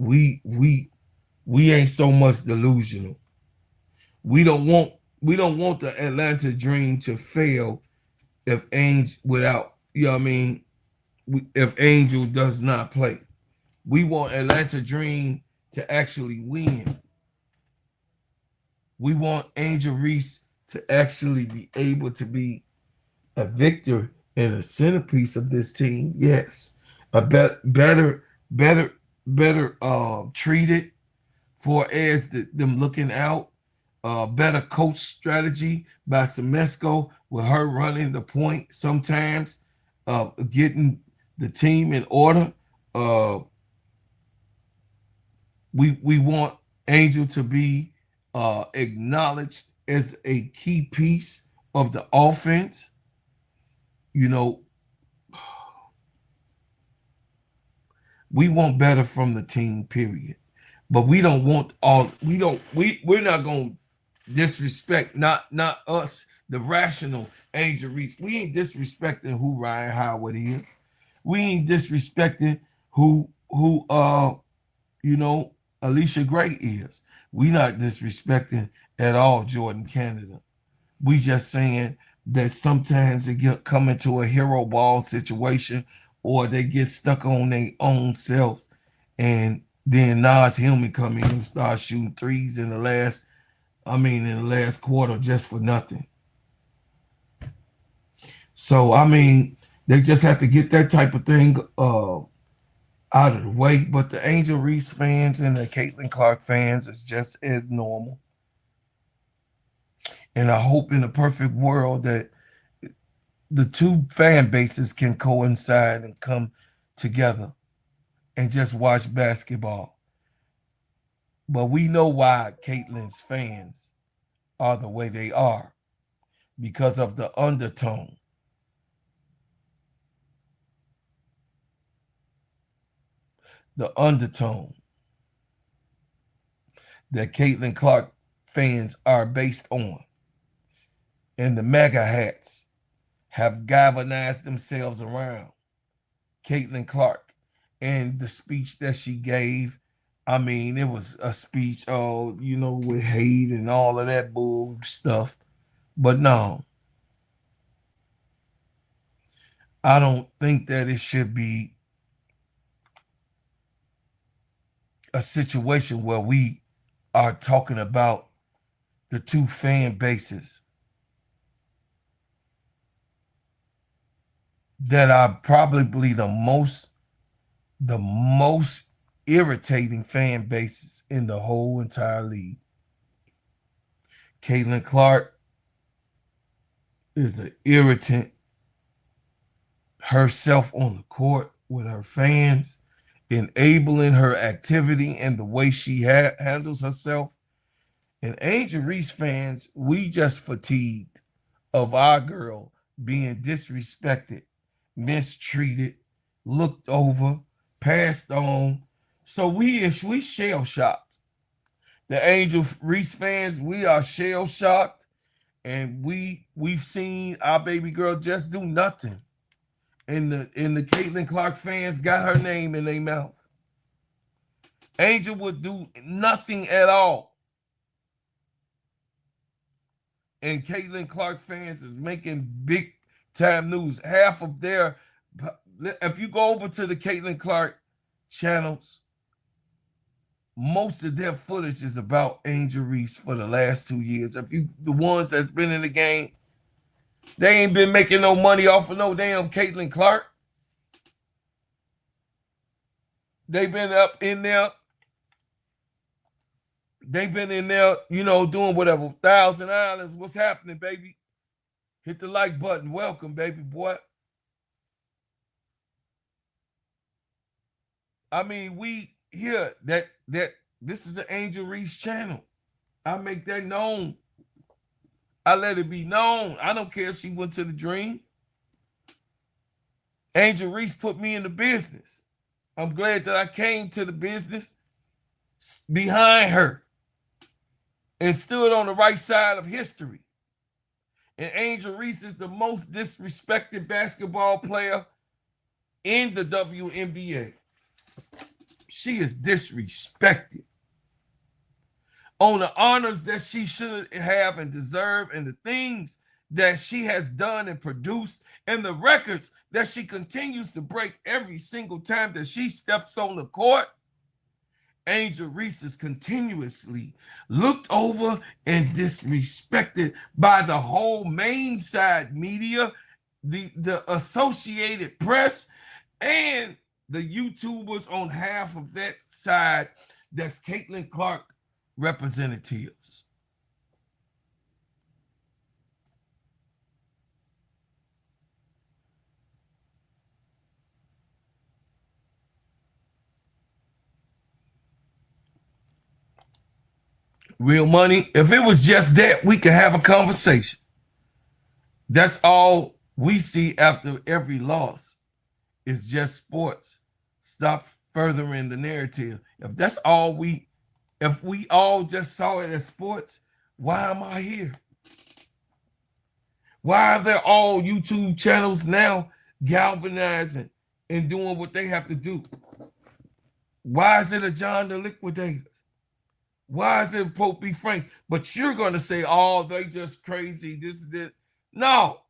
ain't so much delusional. We don't want the Atlanta Dream to fail if Angel if Angel does not play. We want Atlanta Dream to actually win. We want Angel Reese to actually be able to be a victor and a centerpiece of this team. Yes, a better treated for as them looking out. Better coach strategy by Semesco with her running the point sometimes, getting the team in order. We want Angel to be acknowledged as a key piece of the offense. You know, we want better from the team, period. But we don't want we're not gonna disrespect not us, the rational Angel Reese. We ain't disrespecting who Ryan Howard is. We ain't disrespecting who Alicia Gray is. We not disrespecting at all Jordan Canada. We just saying that sometimes they come into a hero ball situation or they get stuck on their own selves and Then Nas Hillman come in and start shooting threes in the last quarter just for nothing. So, they just have to get that type of thing out of the way. But the Angel Reese fans and the Caitlin Clark fans is just as normal. And I hope in a perfect world that the two fan bases can coincide and come together and just watch basketball. But we know why Caitlin's fans are the way they are, because of the undertone. The undertone that Caitlin Clark fans are based on. And the MAGA hats have galvanized themselves around Caitlin Clark. And the speech that she gave, it was a speech, with hate and all of that bull stuff. But no, I don't think that it should be a situation where we are talking about the two fan bases that are probably the most irritating fan bases in the whole entire league. Caitlin Clark is an irritant herself on the court with her fans, enabling her activity and the way she handles herself. And Angel Reese fans, we just fatigued of our girl being disrespected, mistreated, looked over, passed on. So we shell shocked. The Angel Reese fans, we are shell shocked, and we've seen our baby girl just do nothing. And the Caitlin Clark fans got her name in their mouth. Angel would do nothing at all. And Caitlin Clark fans is making big time news. Half of their, if you go over to the Caitlin Clark channels, most of their footage is about Angel Reese for the last 2 years. The ones that's been in the game, they ain't been making no money off of no damn Caitlin Clark. They've been up in there. They've been in there, doing whatever. 1,000 Islands. What's happening, baby? Hit the like button. Welcome, baby boy. We hear that this is the Angel Reese channel. I make that known. I let it be known. I don't care if she went to the Dream. Angel Reese put me in the business. I'm glad that I came to the business behind her and stood on the right side of history. And Angel Reese is the most disrespected basketball player in the WNBA. She is disrespected on the honors that she should have and deserve, and the things that she has done and produced, and the records that she continues to break every single time that she steps on the court. Angel Reese is continuously looked over and disrespected by the whole main side media, the Associated Press, and the YouTubers on half of that side that's Caitlin Clark representatives. Real money. If it was just that, we could have a conversation. That's all we see after every loss is just sports. Stop furthering the narrative. If we all just saw it as sports, why am I here? Why are there all YouTube channels now galvanizing and doing what they have to do? Why is it a John the Liquidator? Why is it Pope B. Franks? But you're going to say, oh, they just crazy, this is it. No.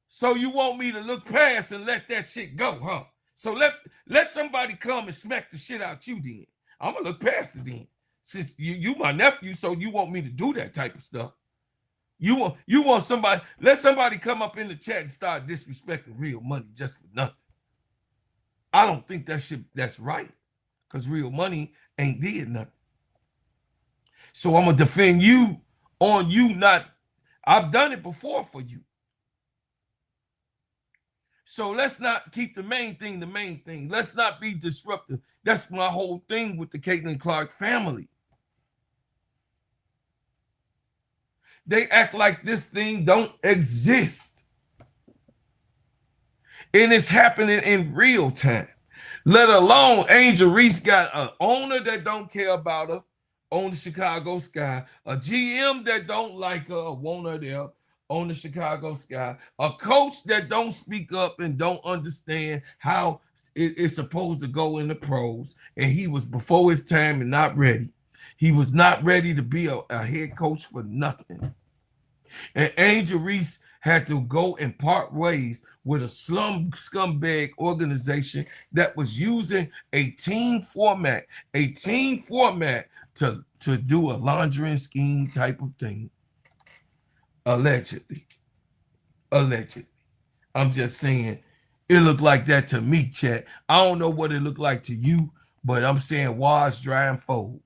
So you want me to look past and let that shit go, huh? So let somebody come and smack the shit out you then. I'm gonna look past it then. Since you my nephew, so you want me to do that type of stuff. You want somebody, let somebody come up in the chat and start disrespecting Real Money just for nothing. I don't think that's right, because Real Money ain't did nothing. So I'm gonna defend you on you not. I've done it before for you. So let's not keep the main thing the main thing. Let's not be disruptive. That's my whole thing with the Caitlin Clark family. They act like this thing don't exist. And it's happening in real time. Let alone Angel Reese got an owner that don't care about her on the Chicago Sky, a GM that don't like her or want her there on the Chicago Sky, a coach that don't speak up and don't understand how it's supposed to go in the pros, and he was before his time and not ready. He was not ready to be a head coach for nothing. And Angel Reese had to go and part ways with a scumbag organization that was using a team format to do a laundering scheme type of thing. Allegedly. I'm just saying, it looked like that to me, chat. I don't know what it looked like to you, but I'm saying wash, dry, and fold.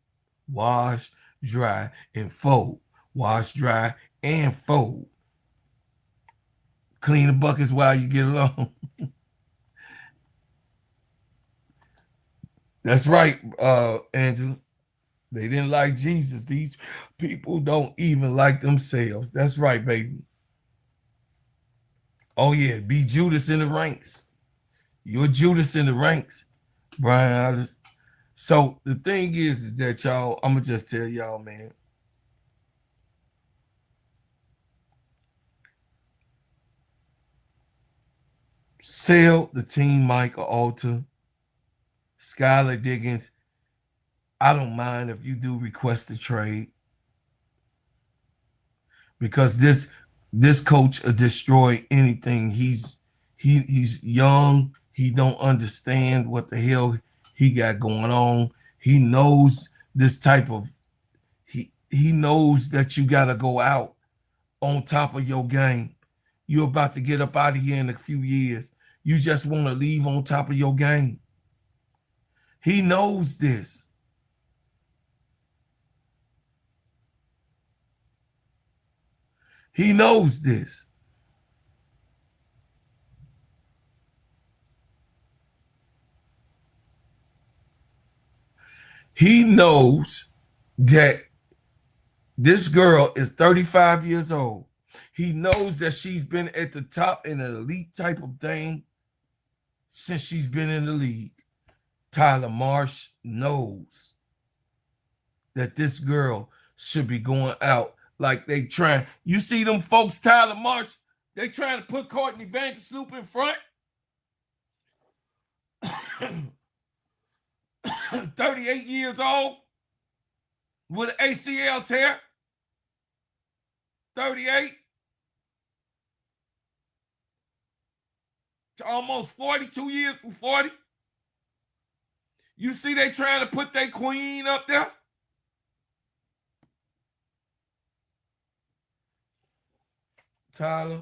Wash, dry, and fold. Wash, dry, and fold. Clean the buckets while you get along. That's right, Angela. They didn't like Jesus. These people don't even like themselves. That's right, baby. Oh, yeah, be Judas in the ranks. You're Judas in the ranks, Brian. So the thing is that y'all, I'm going to just tell y'all, man. Sell the team Michael Alter, Skylar Diggins. I don't mind if you do request a trade, because this coach will destroy anything. He's young. He don't understand what the hell he got going on. He knows this type of he knows that you got to go out on top of your game. You're about to get up out of here in a few years. You just want to leave on top of your game. He knows this. He knows this. He knows that this girl is 35 years old. He knows that she's been at the top in an elite type of thing since she's been in the league. Tyler Marsh knows that this girl should be going out like they trying. You see them folks, Tyler Marsh, they trying to put Courtney Vandersloot in front. 38 years old with an ACL tear. 38 to almost 42 years from 40. You see they trying to put their queen up there. Tyler,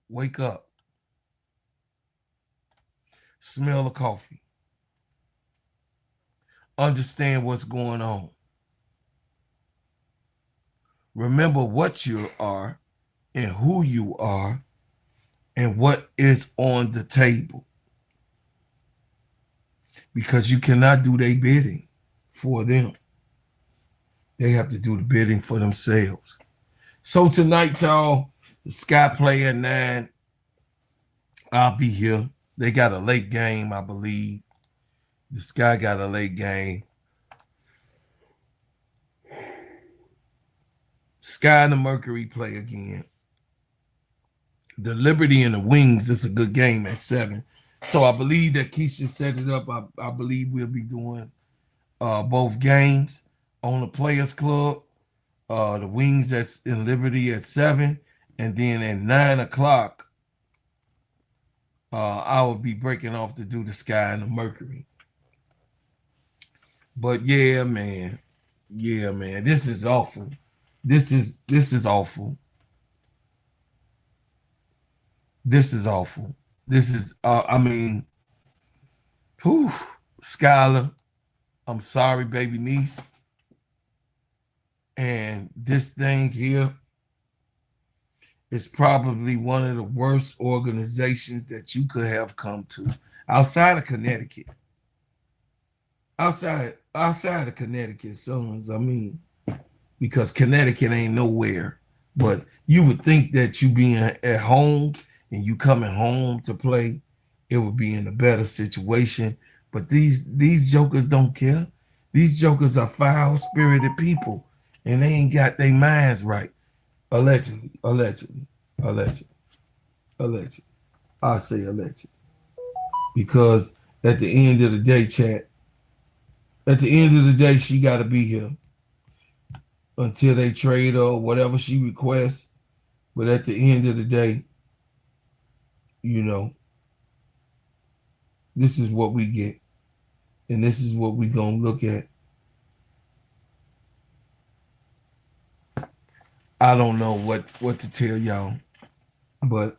wake up. Smell the coffee. Understand what's going on. Remember what you are and who you are and what is on the table. Because you cannot do their bidding for them. They have to do the bidding for themselves. So tonight, y'all, the Sky play at 9. I'll be here. They got a late game, I believe. The Sky got a late game. Sky and the Mercury play again. The Liberty and the Wings, this is a good game at 7. So I believe that Keisha set it up. I believe we'll be doing both games on the Players Club. The Wings that's in Liberty at 7. And then at 9 o'clock, I would be breaking off to do the Sky and the Mercury. But yeah, man. Yeah, man. This is awful. This is awful. This is awful. This is I mean, whew, Skylar, I'm sorry, baby niece. And this thing here is probably one of the worst organizations that you could have come to outside of Connecticut. Outside of Connecticut, sons, I mean, because Connecticut ain't nowhere. But you would think that you being at home and you coming home to play, it would be in a better situation. But these jokers don't care. These jokers are foul-spirited people, and they ain't got their minds right. Allegedly. I say allegedly. Because at the end of the day, chat, at the end of the day, she got to be here until they trade her or whatever she requests. But at the end of the day, you know, this is what we get. And this is what we going to look at. I don't know what to tell y'all, but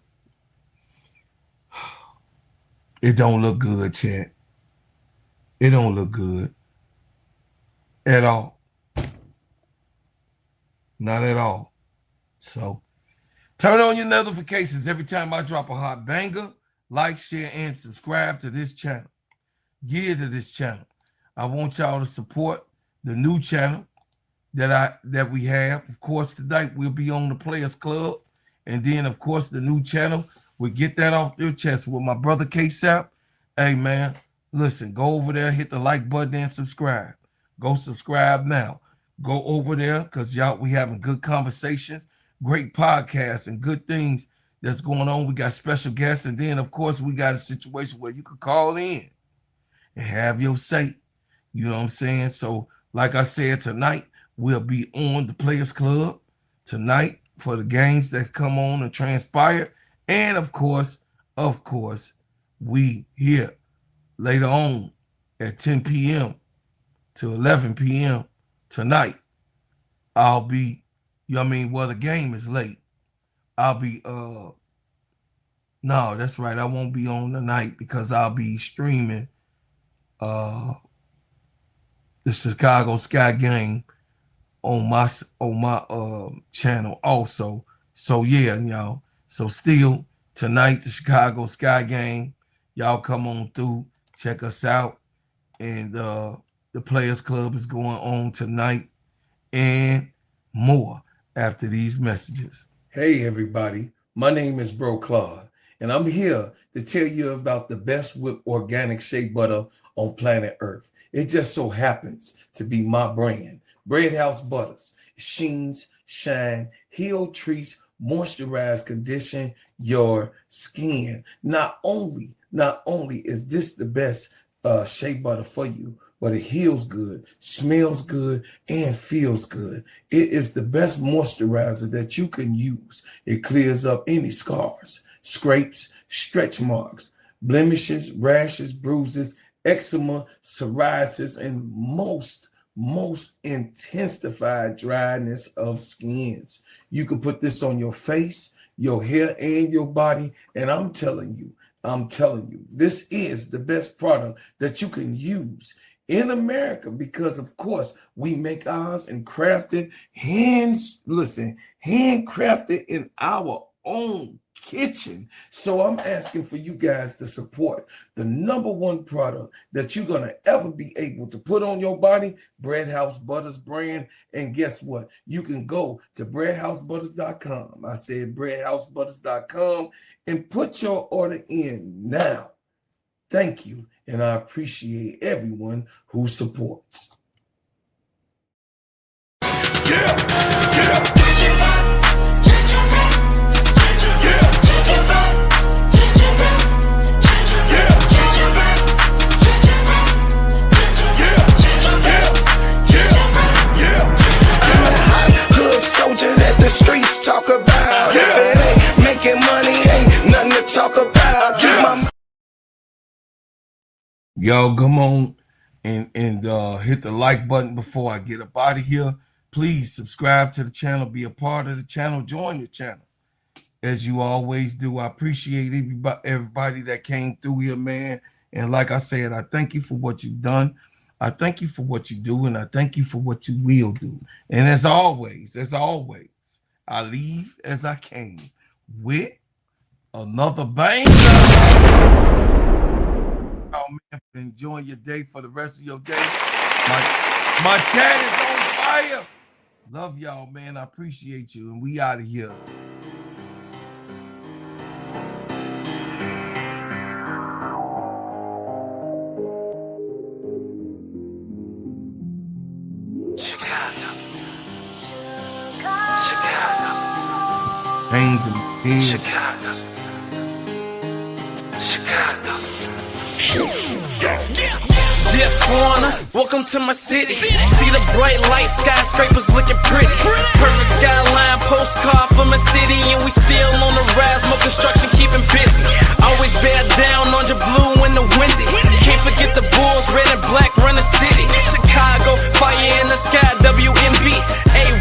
it don't look good, chat. It don't look good at all. Not at all. So turn on your notifications every time I drop a hot banger. Like, share, and subscribe to this channel. Gear to this channel. I want y'all to support the new channel that we have. Of course, tonight we'll be on the Players Club. And then, of course, the new channel. We'll get that off your chest with my brother K-Sap. Hey, man, listen, go over there, hit the like button and subscribe. Go subscribe now. Go over there because y'all, we having good conversations, great podcasts, and good things that's going on. We got special guests. And then, of course, we got a situation where you could call in and have your say. You know what I'm saying? So, like I said, tonight, we'll be on the Players Club tonight for the games that's come on and transpired. And of course, we here later on at 10 p.m. to 11 p.m. tonight. I'll be, you know what I mean? Well, the game is late. I'll be, no, that's right. I won't be on tonight because I'll be streaming the Chicago Sky game on my channel also. So yeah, y'all. So still tonight, the Chicago Sky game. Y'all come on through, check us out. And the Players Club is going on tonight and more after these messages. Hey everybody, my name is Bro Claude, and I'm here to tell you about the best whipped organic shea butter on planet Earth. It just so happens to be my brand, Bread House Butters. It sheens, shine, heal, treats, moisturize, condition your skin. Not only is this the best shea butter for you, but it heals good, smells good, and feels good. It is the best moisturizer that you can use. It clears up any scars, scrapes, stretch marks, blemishes, rashes, bruises, eczema, psoriasis, and most intensified dryness of skins. You can put this on your face, your hair, and your body, and I'm telling you, this is the best product that you can use in America because, of course, we make ours and crafted, handcrafted in our own kitchen. So I'm asking for you guys to support the #1 product that you're going to ever be able to put on your body, Bread House Butters brand. And guess what? You can go to breadhousebutters.com. I said breadhousebutters.com and put your order in now. Thank you. And I appreciate everyone who supports. Soldier that the streets talk about. If it ain't making money, ain't nothing to talk about. Y'all come on and hit the like button before I get up out of here. Please subscribe to the channel, be a part of the channel, join the channel as you always do. I appreciate everybody that came through here, man. And like I said, I thank you for what you've done. I thank you for what you do, and I thank you for what you will do. And as always, I leave as I came with another banger. Oh man, enjoy your day for the rest of your day. My chat is on fire. Love y'all, man. I appreciate you, and we out of here. Pains and pains. Dear foreigner, welcome to my city. See the bright light, skyscrapers looking pretty. Perfect skyline, postcard from a city, and we still on the rise, more construction keeping busy. Always bear down on the blue and the windy. Can't forget the Bulls, red and black run the city. Chicago, fire in the sky, WNBA.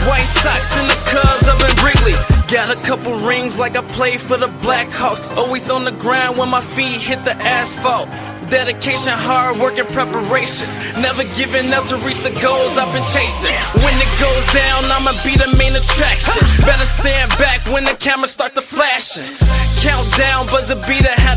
White Sox and the Cubs up in Wrigley. Got a couple rings like I played for the Blackhawks. Always on the ground when my feet hit the asphalt. Dedication, hard work, and preparation. Never giving up to reach the goals I've been chasing. When it goes down, I'ma be the main attraction. Better stand back when the cameras start to flashing. Countdown, buzzer beater.